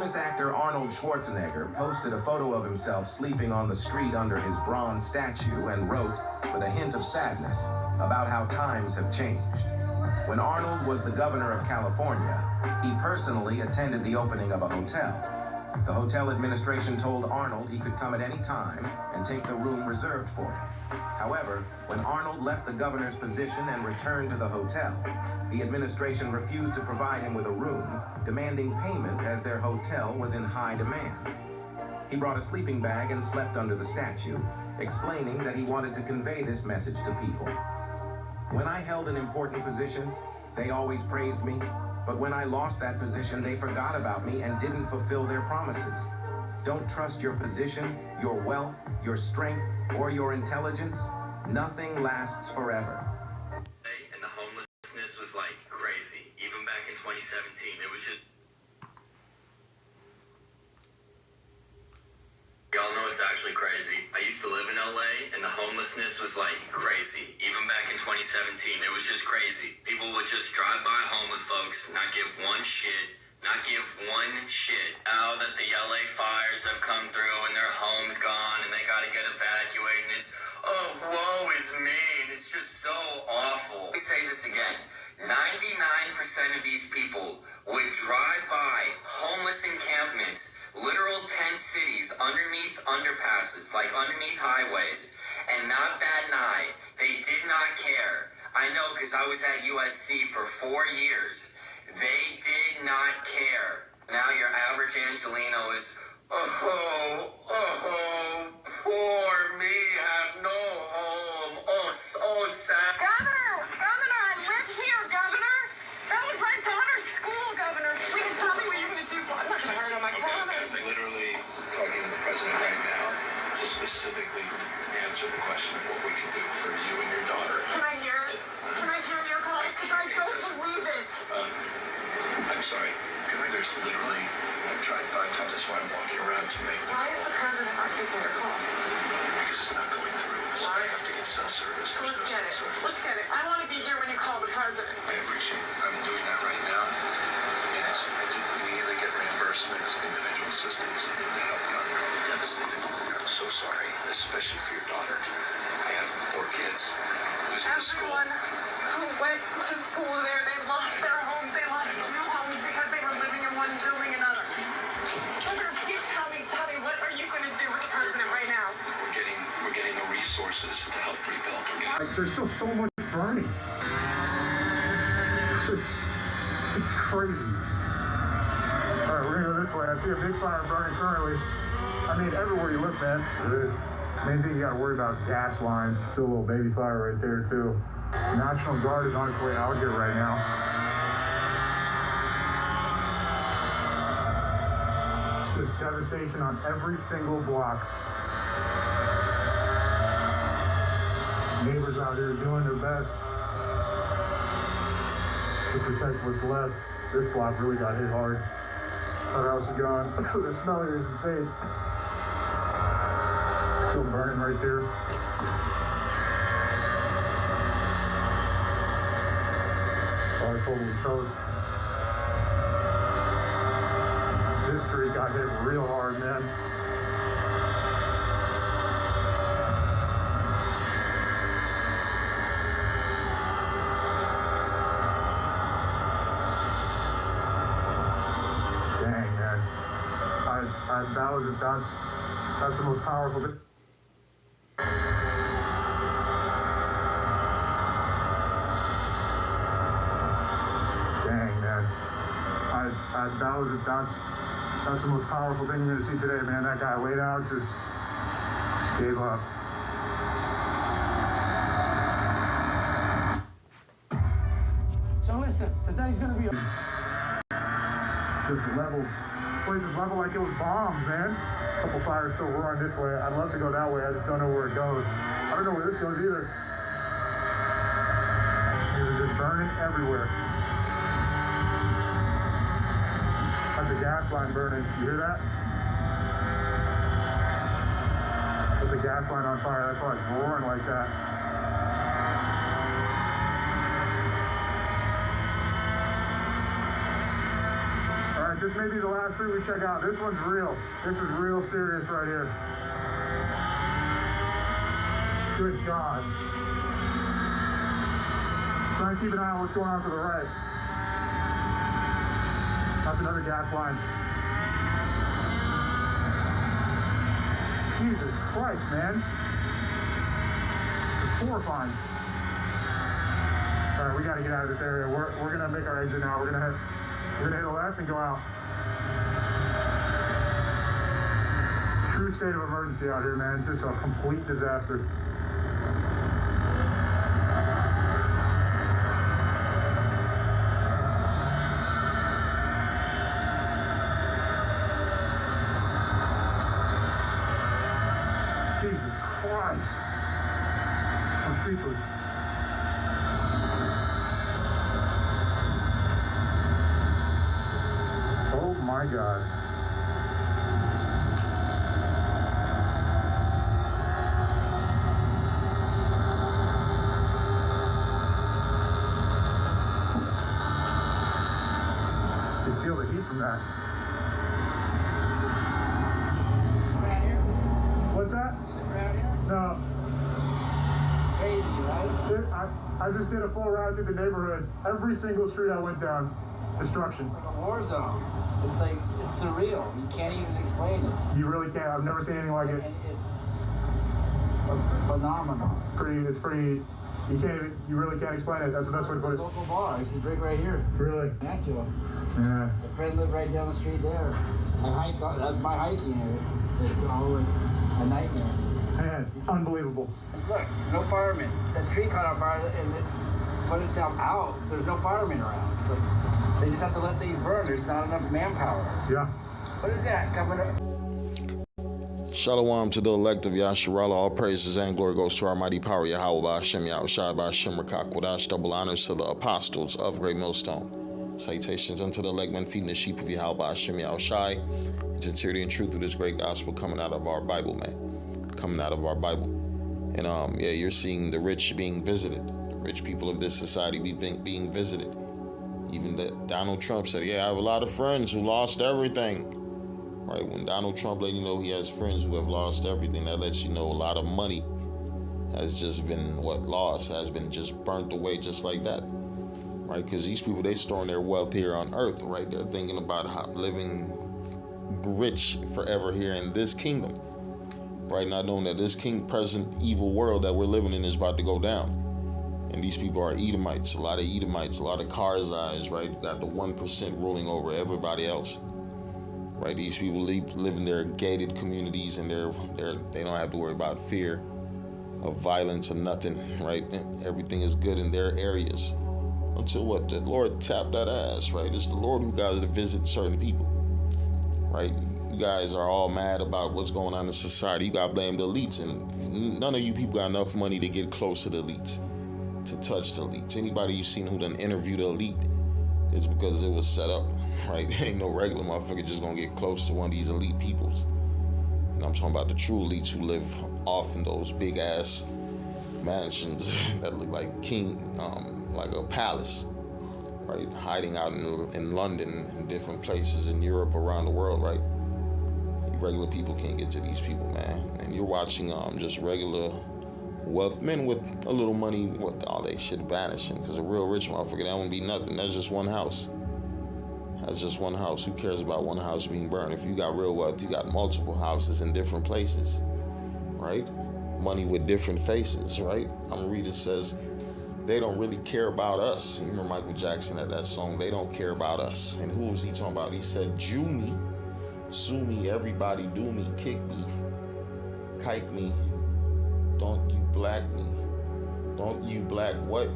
Famous actor Arnold Schwarzenegger posted a photo of himself sleeping on the street under his bronze statue and wrote, with a hint of sadness, about how times have changed. When Arnold was the governor of California, he personally attended the opening of a hotel. The hotel administration told Arnold he could come at any time and take the room reserved for him. However, when Arnold left the governor's position and returned to the hotel, the administration refused to provide him with a room, demanding payment as their hotel was in high demand. He brought a sleeping bag and slept under the statue, explaining that he wanted to convey this message to people. When I held an important position, they always praised me, but when I lost that position, they forgot about me and didn't fulfill their promises. Don't trust your position, your wealth, your strength, or your intelligence. Nothing lasts forever. And the homelessness was like crazy. Even back in 2017, it was just... Y'all know it's actually crazy. I used to live in LA and the homelessness was like crazy. Even back in 2017, it was just crazy. People would just drive by homeless folks, not give one shit. Not give one shit. Now that the LA fires have come through and their home's gone and they gotta get evacuated and it's, oh, woe is me. And it's just so awful. Let me say this again. 99% of these people would drive by homeless encampments, literal tent cities underneath underpasses, like underneath highways, and not bat an eye. They did not care. I know because I was at USC for 4 years. They did not care. Now your average Angelino is, oh, poor me, have no home. Oh, so sad. Governor, I live here, Governor. That was my daughter's school, Governor. Please tell me what you're going to do. I'm not going to hurt him, I promise. I'm literally talking to the president right now to specifically answer the question of what we can do for you and your daughter. Can I hear it? Can I hear your call? Because I don't believe it. I'm sorry. There's literally, I've tried 5 times. That's why I'm walking around to make the Why is the president not taking your call? because it's not going through. So I have to get cell service. So There's no let's get cell it. service. Let's get it. I want to be here when you call the president. I appreciate it. I'm doing that right now. And it's to immediately get reimbursements, individual assistance, and to help you. I'm devastated. I'm so sorry, especially for your daughter. I have 4 kids. Losing the school. Everyone who went to school there, they lost their homes. They lost 2 homes because they were living in one building another. Governor, please tell me, what are you going to do with the president right now? We're getting the resources to help rebuild. There's still so much burning. It's crazy. All right, we're gonna go this way. I see a big fire burning currently. I mean, everywhere you look, man. Main thing you gotta worry about is gas lines. Still a little baby fire right there too. National Guard is on its way out here right now. Just devastation on every single block. Neighbors out here doing their best to protect what's left. This block really got hit hard. Our house is gone. The smell here is insane. Still burning right there. Car totally toast. This street got hit real hard, man. Dang, man. That's the most powerful thing. Dang, man. That's the most powerful thing you're gonna see today, man. That guy laid out, just gave up. So listen, today's gonna be Just level, places level like it was bombs, man. A couple fires still roaring this way. I'd love to go that way. I just don't know where it goes. I don't know where this goes either. These are just burning everywhere. That's a gas line burning. You hear that? That's a gas line on fire. That's why it's roaring like that. All right, this may be the last street we check out. This one's real. This is real serious right here. Good God. Try and keep an eye on what's going on to the right. That's another gas line. Jesus Christ, man. It's horrifying. All right, we got to get out of this area. We're gonna make our exit now. We're gonna hit a left and go out. True state of emergency out here, man. Just a complete disaster. Jesus Christ. I'm speechless. Oh my God. You can feel the heat from that. Around here? What's that? Around here? No. Crazy, right? I just did a full ride through the neighborhood. Every single street I went down, destruction. Like a war zone. It's like, it's surreal. You can't even explain it. You really can't. I've never seen anything like it. And it's phenomenal. It's pretty, you really can't explain it. That's the best way to put it. Local bar. I used to drink right here. Really? Natural. Yeah. My friend lived right down the street there. That's my hiking area. It's like always a nightmare. Man, unbelievable. Look, no firemen. That tree caught on fire and it put itself out. There's no firemen around. But they just have to let these burn. There's not enough manpower. Yeah. What is that coming up? Shalom to the elect of Yasharallah. All praises and glory goes to our mighty power, Yahweh Ba'ashem, Yahushua Ba'ashem, Rakakwadash. Double honors to the apostles of Great Millstone. Salutations unto the elect men feeding the sheep of Yahweh Ba'ashem, Yahushua. Sincerity and truth of this great gospel coming out of our Bible, man. Coming out of our Bible. And yeah, you're seeing the rich being visited. The rich people of this society being visited. Even Donald Trump said, yeah, I have a lot of friends who lost everything. Right? When Donald Trump let you know he has friends who have lost everything, that lets you know a lot of money has just been lost, has been just burnt away just like that. Right? Because these people, they storing their wealth here on earth, right? They're thinking about how living rich forever here in this kingdom. Right? Not knowing that this present evil world that we're living in is about to go down. And these people are Edomites, a lot of Karzais, right? You got the 1% ruling over everybody else. Right, these people live in their gated communities, and they don't have to worry about fear of violence or nothing. Right, everything is good in their areas until the Lord tapped that ass. Right, it's the Lord who got to visit certain people. Right, you guys are all mad about what's going on in society. You got to blame the elites, and none of you people got enough money to get close to the elites, to touch the elites. Anybody you seen who done interviewed the elite, it's because it was set up, right? Ain't no regular motherfucker just gonna get close to one of these elite peoples. And I'm talking about the true elites who live off in those big ass mansions that look like like a palace, right? Hiding out in London and different places in Europe, around the world, right? Regular people can't get to these people, man. And you're watching just regular wealth men with a little money, all they shit vanishing, because a real rich motherfucker, that wouldn't be nothing. That's just one house. That's just one house. Who cares about one house being burned? If you got real wealth, you got multiple houses in different places, right? Money with different faces, right? I'm gonna read, it says, they don't really care about us. You remember Michael Jackson had that song, They Don't Care About Us. And who was he talking about? He said, Jew me, sue me, everybody do me, kick me, kike me, don't you black me, don't you black what,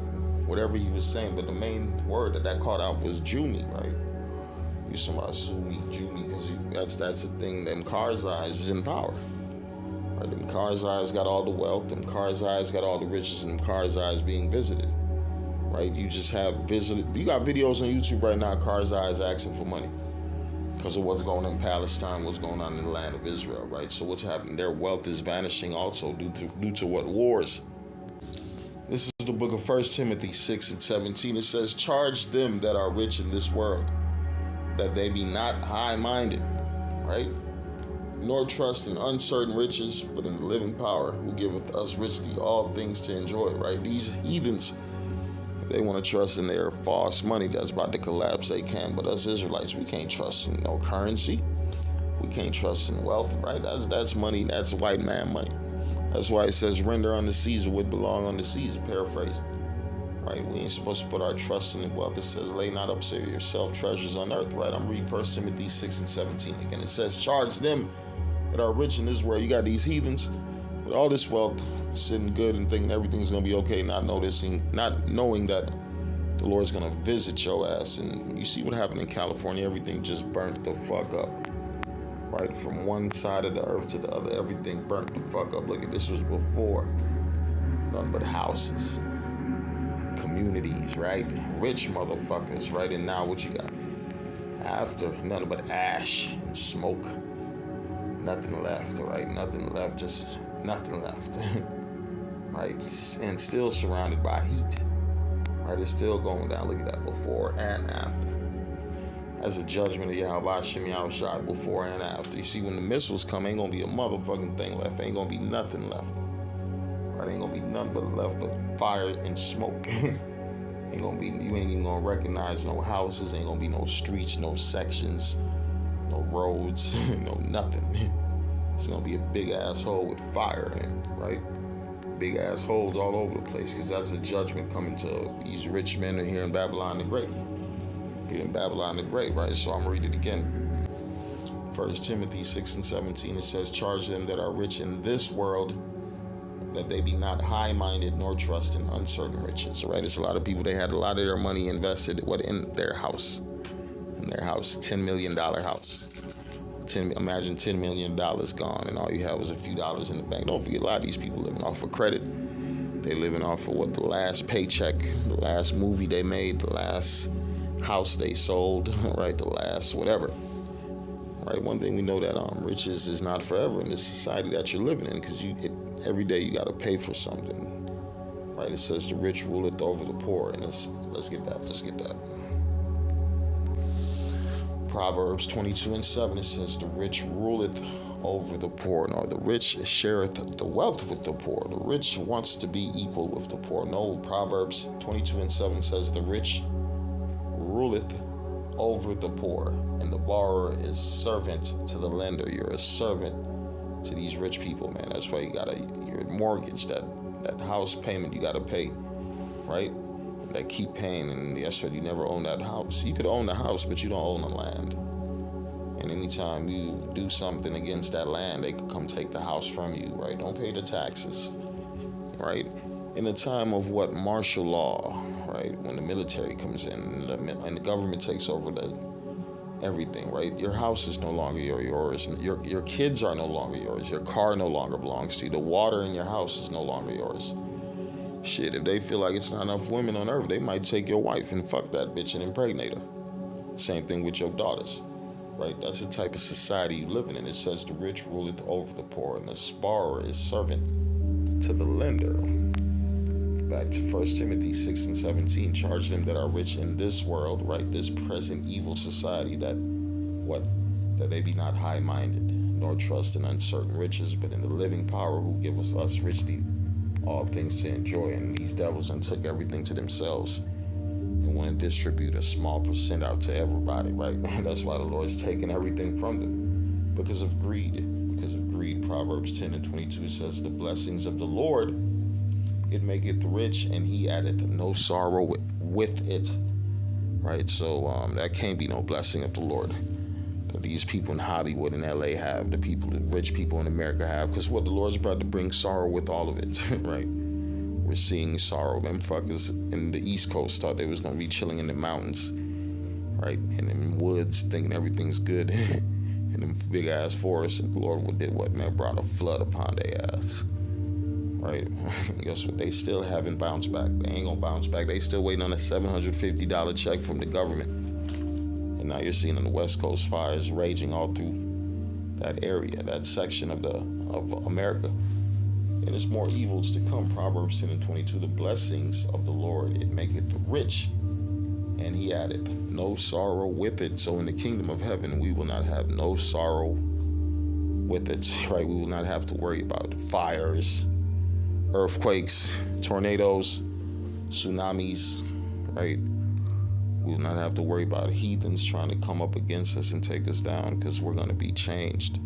whatever he was saying, but the main word that caught out was Jew me, right? You somebody sue me, Jew me, because that's the thing. Them Karzais is in power, right? Them Karzais got all the wealth, them Karzais got all the riches, and them Karzais being visited, right? You just have visited. You got videos on YouTube right now, Karzais asking for money because of what's going on in Palestine, what's going on in the land of Israel, right? So what's happening? Their wealth is vanishing also due to what? Wars. This is the book of 1 Timothy 6:17. It says, charge them that are rich in this world that they be not high-minded, right? Nor trust in uncertain riches, but in the living power, who giveth us richly all things to enjoy, right? These heathens, they want to trust in their false money that's about to collapse, they can. But us Israelites, we can't trust in no currency. We can't trust in wealth, right? That's money, that's white man money. That's why it says, render unto Caesar what belong unto Caesar, paraphrasing. Right? We ain't supposed to put our trust in wealth. It says, lay not up to yourself treasures on earth, right? I'm reading 1 Timothy 6 and 17 again. It says, charge them that are rich in this world. You got these heathens with all this wealth, sitting good and thinking everything's going to be okay, not knowing that the Lord's going to visit your ass. And you see what happened in California. Everything just burnt the fuck up. Right? From one side of the earth to the other, everything burnt the fuck up. Look at this, was before. Nothing but houses, communities, right? Rich motherfuckers, right? And now what you got? After, nothing but ash and smoke. Nothing left, right? Nothing left, just nothing left. Right? And still surrounded by heat. Right? It's still going down. Look at that, before and after. As a judgment of Yahweh Hashem Yahushua, before and after. You see, when the missiles come, ain't gonna be a motherfucking thing left. Ain't gonna be nothing left. Right? Ain't gonna be nothing but left but fire and smoke. Ain't gonna be, you ain't even gonna recognize no houses. Ain't gonna be no streets, no sections, no roads, no nothing. It's gonna be a big ass hole with fire in it, right? Big ass holes all over the place, because that's a judgment coming to these rich men here in Babylon the Great. Here in Babylon the Great, right? So I'm reading it again. 1 Timothy 6 and 17, it says, charge them that are rich in this world, that they be not high-minded, nor trust in uncertain riches, right? It's a lot of people, they had a lot of their money invested, in their house. In their house, $10 million house. Imagine $10 million gone, and all you have was a few dollars in the bank. Don't forget, a lot of these people living off of credit. They living off of what, the last paycheck, the last movie they made, the last house they sold, right? The last whatever. Right? One thing we know, that riches is not forever in this society that you're living in, because every day you got to pay for something. Right? It says the rich ruleth over the poor, and let's get that. Proverbs 22 and 7, it says, the rich ruleth over the poor, nor the rich shareth the wealth with the poor. The rich wants to be equal with the poor. No, Proverbs 22 and 7 says, the rich ruleth over the poor, and the borrower is servant to the lender. You're a servant to these rich people, man. That's why you gotta, your mortgage, that house payment you gotta pay, right? That keep paying, and that's why you never own that house. You could own the house, but you don't own the land. And anytime you do something against that land, they could come take the house from you, right? Don't pay the taxes, right? In a time of what, martial law, right? When the military comes in and the government takes over everything, right? Your house is no longer yours. Your kids are no longer yours. Your car no longer belongs to you. The water in your house is no longer yours. Shit, if they feel like it's not enough women on earth, they might take your wife and fuck that bitch and impregnate her. Same thing with your daughters, right? That's the type of society you living in. It says the rich ruleth over the poor, and the borrower is servant to the lender. Back to 1 Timothy 6 and 17, charge them that are rich in this world, right? This present evil society, that they be not high-minded, nor trust in uncertain riches, but in the living power, who giveth us richly all things to enjoy. And these devils and took everything to themselves and want to distribute a small percent out to everybody, right? That's why the Lord's taking everything from them, because of greed. Proverbs 10 and 22 says, the blessings of the Lord, it maketh rich, and he addeth no sorrow with it, right? So that can't be no blessing of the Lord that these people in Hollywood and LA have, the rich people in America have, because what, the Lord's about to bring sorrow with all of it, right? We're seeing sorrow. Them fuckers in the East Coast thought they was going to be chilling in the mountains, right? And in woods, thinking everything's good, in them big ass forests, and the Lord did what, man? Brought a flood upon their ass, right? Guess what? They still haven't bounced back. They ain't gonna bounce back. They still waiting on a $750 check from the government. And now you're seeing on the West Coast fires raging all through that area, that section of America. And there's more evils to come. Proverbs 10 and 22, the blessings of the Lord, it maketh rich, And he added, no sorrow with it. So in the kingdom of heaven, we will not have no sorrow with it, right? We will not have to worry about fires, earthquakes, tornadoes, tsunamis, right? We will not have to worry about heathens trying to come up against us and take us down, because we're going to be changed.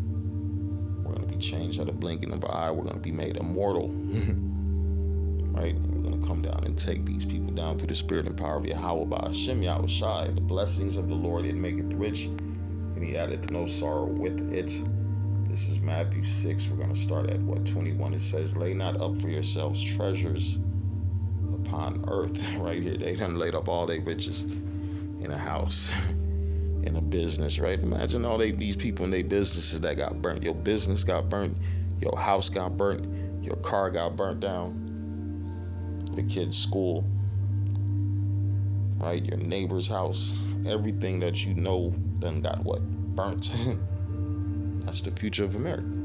We're going to be changed at a blinking of an eye. We're going to be made immortal, right? And we're going to come down and take these people down through the spirit and power of Yahweh Ba'ashem Yahushai. The blessings of the Lord, it maketh rich, and he addeth no sorrow with it. This is Matthew 6. We're going to start at 21. It says, lay not up for yourselves treasures upon earth. Right here, they done laid up all their riches in a house, in a business, right? Imagine all these people in their businesses that got burnt. Your business got burnt, your house got burnt, your car got burnt down, your kid's school, right? Your neighbor's house, everything that you know done got what? Burnt. That's the future of America.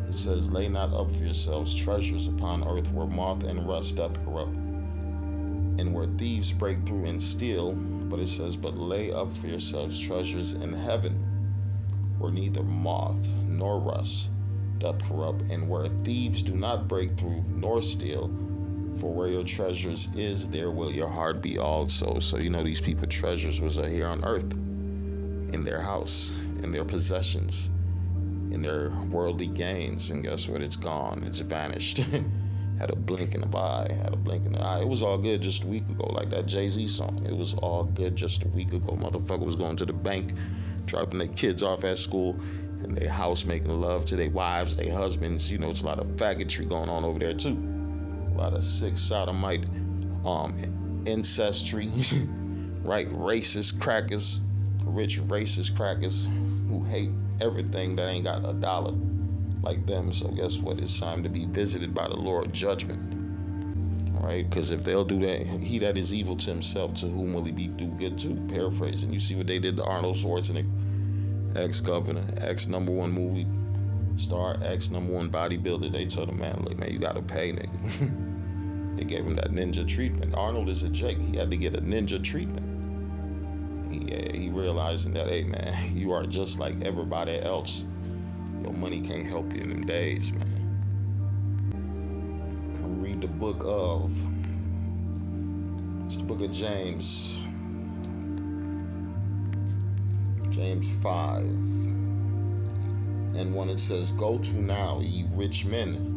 It says, lay not up for yourselves treasures upon earth, where moth and rust doth corrupt, and where thieves break through and steal. But it says, but lay up for yourselves treasures in heaven, where neither moth nor rust doth corrupt, and where thieves do not break through nor steal. For where your treasures is, there will your heart be also. So these people treasures was here on earth, in their house, in their possessions, in their worldly gains. And guess what? It's gone. It's vanished. Had a blink in the eye. It was all good just a week ago, like that Jay-Z song. It was all good just a week ago. Motherfucker was going to the bank, dropping their kids off at school, in their house, making love to their wives, their husbands. It's a lot of faggotry going on over there too. A lot of sick sodomite, ancestry, right? Racist crackers, rich racist crackers who hate everything that ain't got a dollar like them. So guess what? It's time to be visited by the Lord judgment. All right? Because if they'll do that, he that is evil to himself, to whom will he be do good to? Paraphrasing. You see what they did to Arnold Schwarzenegger, ex-governor, ex-number-1 movie star, ex-number-1 bodybuilder. They told him, man, look, man, you got to pay, nigga. They gave him that ninja treatment. Arnold is a Jake. He had to get a ninja treatment. He realizing that, hey, man, you are just like everybody else. Your money can't help you in them days, man. And read the book of James. James 5. And when it says, go to now, ye rich men,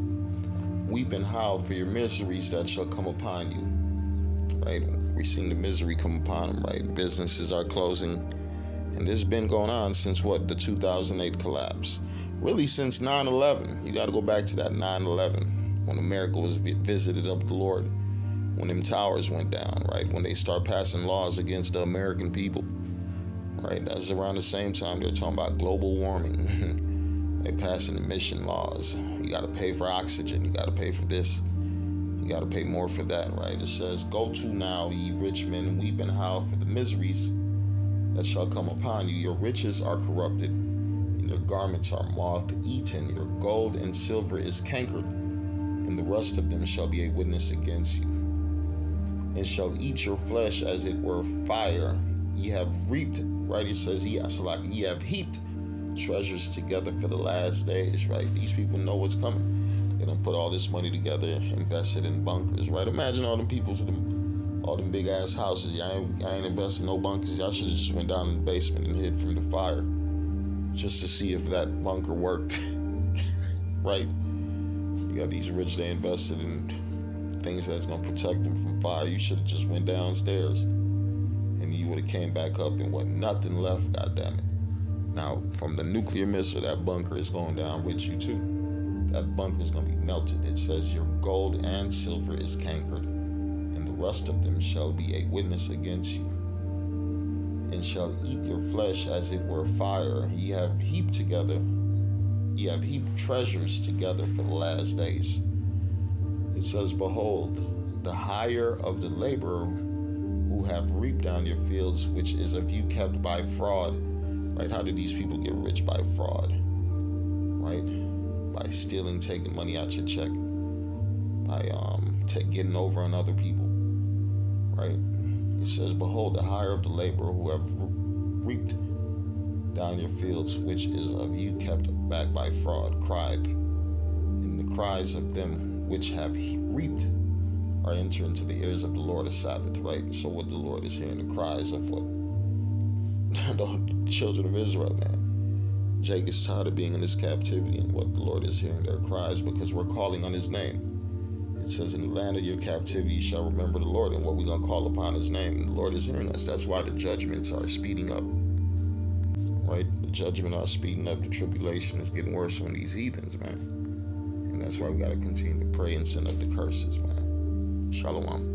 weep and howl for your miseries that shall come upon you. Right? We're seeing the misery come upon them, right? Businesses are closing. And this has been going on since the 2008 collapse. Really since 9/11. You got to go back to that 9/11 when America was visited up the Lord, when them towers went down, right? When they start passing laws against the American people, right? That's around the same time they're talking about global warming. They passing emission laws. You got to pay for oxygen. You got to pay for this. You got to pay more for that, right? It says, go to now, ye rich men, weep and howl for the miseries that shall come upon you. Your riches are corrupted, and your garments are moth-eaten. Your gold and silver is cankered, and the rust of them shall be a witness against you, and shall eat your flesh as it were fire. Ye have reaped, right? It says, ye have heaped treasures together for the last days, right? These people know what's coming. They done put all this money together, invested in bunkers, right? Imagine all them people with all them big ass houses. Y'all ain't invested in no bunkers. Y'all should have just went down in the basement and hid from the fire, just to see if that bunker worked, right? You got these rich, they invested in things that's gonna protect them from fire. You should have just went downstairs, and you would have came back up and nothing left. God damn it! Now from the nuclear missile, that bunker is going down with you too. That bunker is going to be melted. It says your gold and silver is cankered, and the rust of them shall be a witness against you, and shall eat your flesh as it were fire. Ye have heaped treasures together for the last days. It says, behold, the hire of the laborer who have reaped down your fields, which is of you kept by fraud. Right? How did these people get rich? By fraud. Right? By stealing, taking money out your check, by getting over on other people, right? It says, behold, the hire of the laborer who have reaped down your fields, which is of you kept back by fraud, cried, and the cries of them which have reaped are entering into the ears of the Lord of Sabbath, right? So what the Lord is hearing, the cries of what? The children of Israel, man. Jake is tired of being in this captivity, and what the Lord is hearing, their cries, because we're calling on his name. It says, in the land of your captivity you shall remember the Lord, and what we're going to call upon his name. And the Lord is hearing us. That's why the judgments are speeding up. Right? The judgment are speeding up. The tribulation is getting worse on these heathens, man. And that's why we got to continue to pray and send up the curses, man. Shalom.